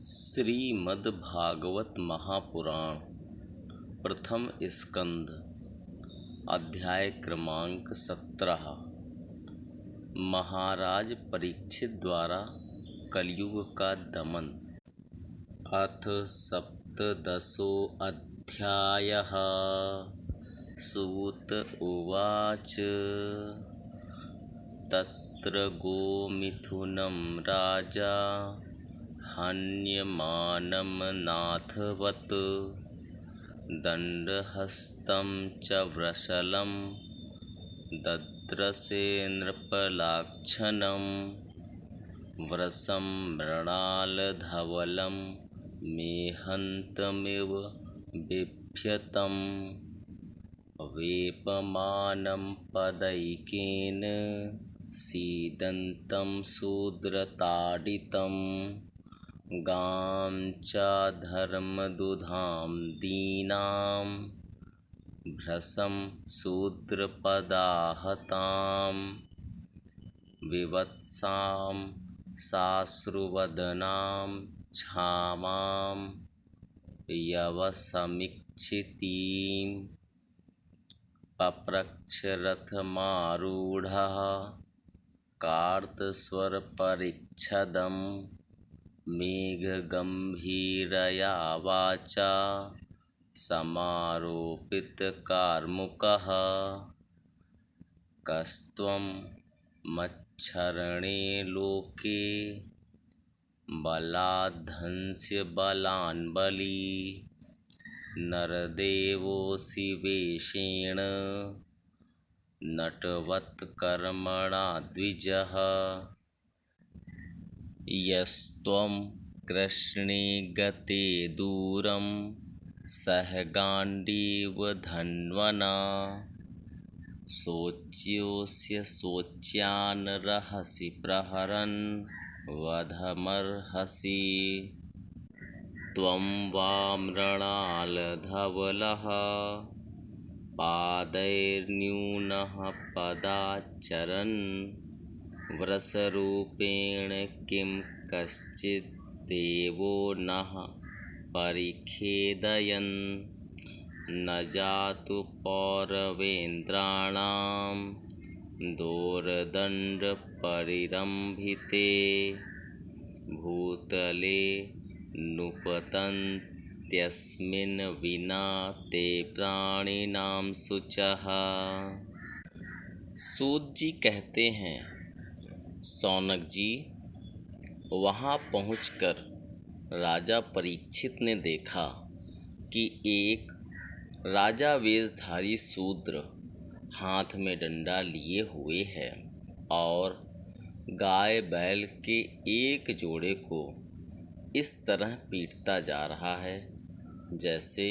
श्रीमद्भागवत महापुराण प्रथम स्कंद अध्याय क्रमांक 17। महाराज परीक्षित द्वारा कलयुग का दमन। अथ सप्तदशोऽध्यायः। सूत उवाच। तत्र गोमिथुनं राजा हन्यमानं नाथवत् दण्डहस्तं च वृषलं दद्रसे नृपलाक्षणं वृषं मृणालधवलं मेहन्तमिव बिभ्यतं वेपमानं पदैकेन सीदन्तं शूद्रताडितं गां च धर्मदुधां दीनां भृशं शूद्रपदाहतां विवत्सां साश्रुवदनां क्षामां यवसमीक्षितीं पप्रच्छ रथमारूढः कार्तस्वरपरिच्छदं मेघगम्भीरया वाचा समारोपितकार्मुकः कस्त्वं मच्छरणे लोके बलाद्धंस्य बलान् बली नरदेवोऽसि वेषेण नटवत्कर्मणा द्विजः यस्त्वं कृष्णे गते दूरं सहगाण्डीवधन्वना शोच्योऽस्य शोच्यान् रहसि प्रहरन् वधमर्हसि त्वं वा मृणालधवलः पादैर्न्यूनः पदाचरन् वृषरूपेण किं कश्चिद्देवो नः परिखेदयन् न जातु पौरवेन्द्राणां दोर्दण्डपरिरम्भिते भूतले नुपतन्त्यस्मिन् विना ते प्राणिनां शुचः। सूत जी कहते हैं, शौनक जी, वहाँ पहुँचकर राजा परीक्षित ने देखा कि एक राजा वेशधारी शूद्र हाथ में डंडा लिए हुए है और गाय बैल के एक जोड़े को इस तरह पीटता जा रहा है जैसे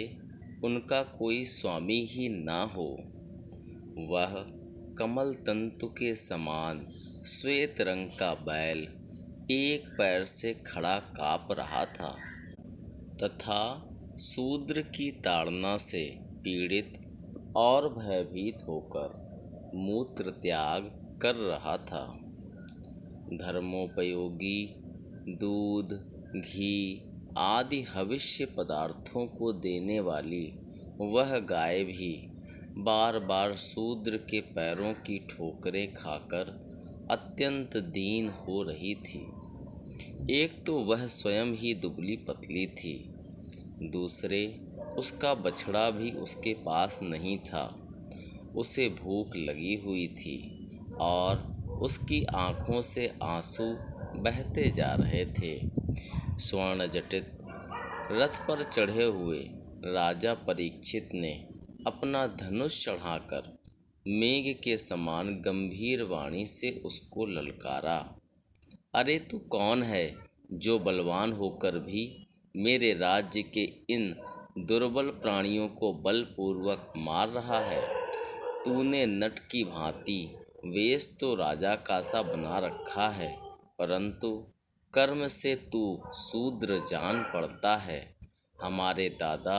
उनका कोई स्वामी ही ना हो। वह कमल तंतु के समान श्वेत रंग का बैल एक पैर से खड़ा काँप रहा था तथा शूद्र की ताड़ना से पीड़ित और भयभीत होकर मूत्र त्याग कर रहा था। धर्मोपयोगी दूध, घी आदि हविष्य पदार्थों को देने वाली वह गाय भी बार बार शूद्र के पैरों की ठोकरें खाकर अत्यंत दीन हो रही थी। एक तो वह स्वयं ही दुबली पतली थी, दूसरे उसका बछड़ा भी उसके पास नहीं था। उसे भूख लगी हुई थी और उसकी आँखों से आंसू बहते जा रहे थे। स्वर्ण जटित रथ पर चढ़े हुए राजा परीक्षित ने अपना धनुष चढ़ाकर मेघ के समान गंभीर वाणी से उसको ललकारा। अरे तू कौन है जो बलवान होकर भी मेरे राज्य के इन दुर्बल प्राणियों को बलपूर्वक मार रहा है? तूने नट की भांति वेश तो राजा का सा बना रखा है, परंतु कर्म से तू शूद्र जान पड़ता है। हमारे दादा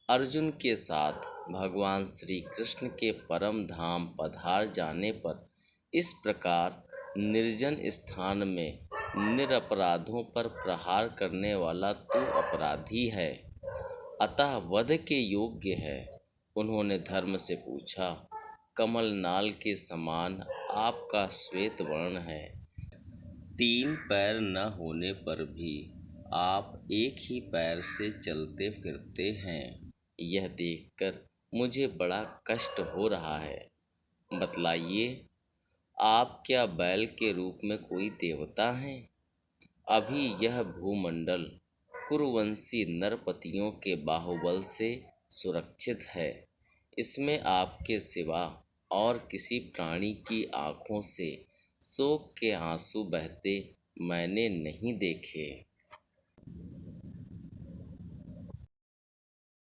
अर्जुन के साथ भगवान श्री कृष्ण के परम धाम पधार जाने पर इस प्रकार निर्जन स्थान में निरपराधों पर प्रहार करने वाला तू अपराधी है, अतः वध के योग्य है। उन्होंने धर्म से पूछा, कमल नाल के समान आपका श्वेत वर्ण है, 3 पैर न होने पर भी आप एक ही पैर से चलते फिरते हैं। यह देखकर मुझे बड़ा कष्ट हो रहा है। बतलाइए, आप क्या बैल के रूप में कोई देवता हैं? अभी यह भूमंडल कुरुवंशी नरपतियों के बाहुबल से सुरक्षित है। इसमें आपके सिवा और किसी प्राणी की आंखों से शोक के आंसू बहते मैंने नहीं देखे।